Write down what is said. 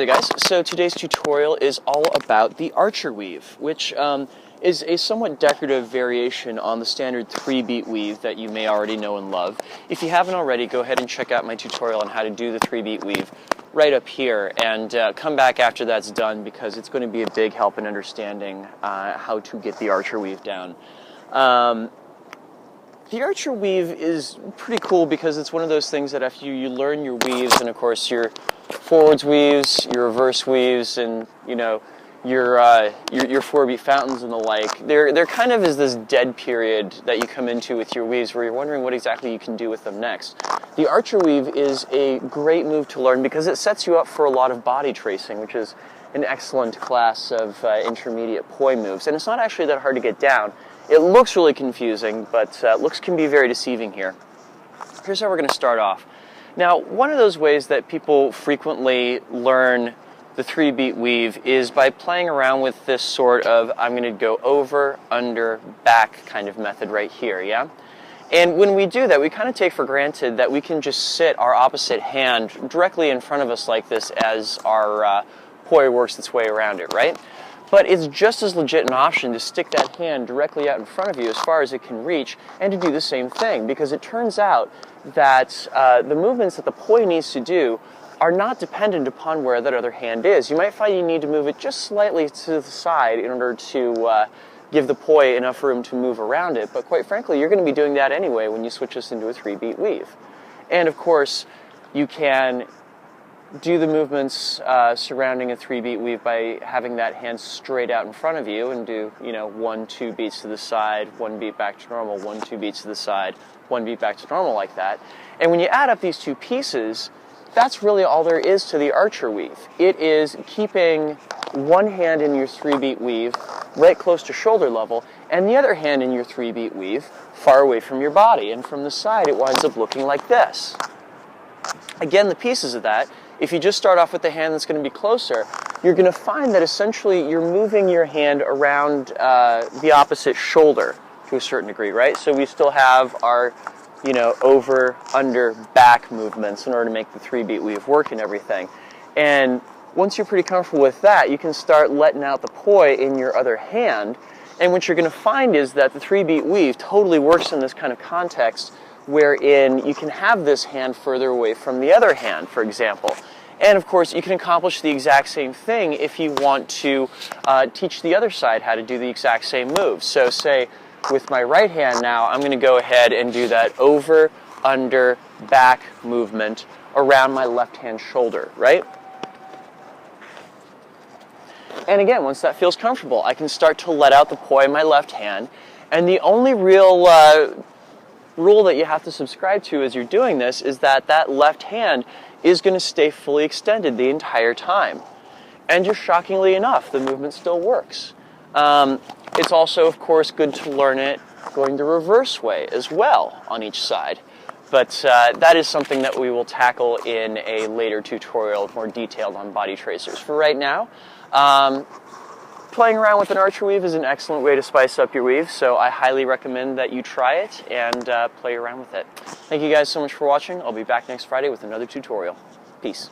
there guys, so today's tutorial is all about the archer weave, which is a somewhat decorative variation on the standard 3-beat weave that you may already know and love. If you haven't already, go ahead and check out my tutorial on how to do the 3-beat weave right up here, and come back after that's done because it's going to be a big help in understanding how to get the archer weave down. The archer weave is pretty cool because it's one of those things that after you learn your weaves, and of course your forwards weaves, your reverse weaves, and you know your 4-beat fountains and the like, there kind of is this dead period that you come into with your weaves where you're wondering what exactly you can do with them next. The archer weave is a great move to learn because it sets you up for a lot of body tracing, which is an excellent class of intermediate poi moves, and it's not actually that hard to get down. It looks really confusing, but looks can be very deceiving here. Here's how we're going to start off. Now, one of those ways that people frequently learn the 3-beat weave is by playing around with this sort of I'm going to go over, under, back kind of method right here, yeah? And when we do that, we kind of take for granted that we can just sit our opposite hand directly in front of us like this as our poi works its way around it, right? But it's just as legit an option to stick that hand directly out in front of you as far as it can reach and to do the same thing, because it turns out that the movements that the poi needs to do are not dependent upon where that other hand is. You might find you need to move it just slightly to the side in order to give the poi enough room to move around it, but quite frankly, you're going to be doing that anyway when you switch this into a 3-beat weave. And of course, you can do the movements surrounding a 3-beat weave by having that hand straight out in front of you and do, 1, 2 beats to the side, 1 beat back to normal, 1, 2 beats to the side, 1 beat back to normal like that. And when you add up these two pieces, that's really all there is to the archer weave. It is keeping one hand in your 3-beat weave right close to shoulder level and the other hand in your 3-beat weave far away from your body. And from the side, it winds up looking like this. Again, the pieces of that, if you just start off with the hand that's going to be closer, you're going to find that essentially you're moving your hand around the opposite shoulder to a certain degree, right? So we still have our, over, under, back movements in order to make the 3-beat weave work and everything. And once you're pretty comfortable with that, you can start letting out the poi in your other hand. And what you're going to find is that the 3-beat weave totally works in this kind of context wherein you can have this hand further away from the other hand, for example. And of course, you can accomplish the exact same thing if you want to teach the other side how to do the exact same move. So say, with my right hand now, I'm going to go ahead and do that over, under, back movement around my left hand shoulder, right? And again, once that feels comfortable, I can start to let out the poi in my left hand. And the only real rule that you have to subscribe to as you're doing this is that that left hand is going to stay fully extended the entire time. And just shockingly enough, the movement still works. It's also, of course, good to learn it going the reverse way as well on each side. But that is something that we will tackle in a later tutorial more detailed on body tracers. For right now, playing around with an archer weave is an excellent way to spice up your weave, so I highly recommend that you try it and play around with it. Thank you guys so much for watching. I'll be back next Friday with another tutorial. Peace.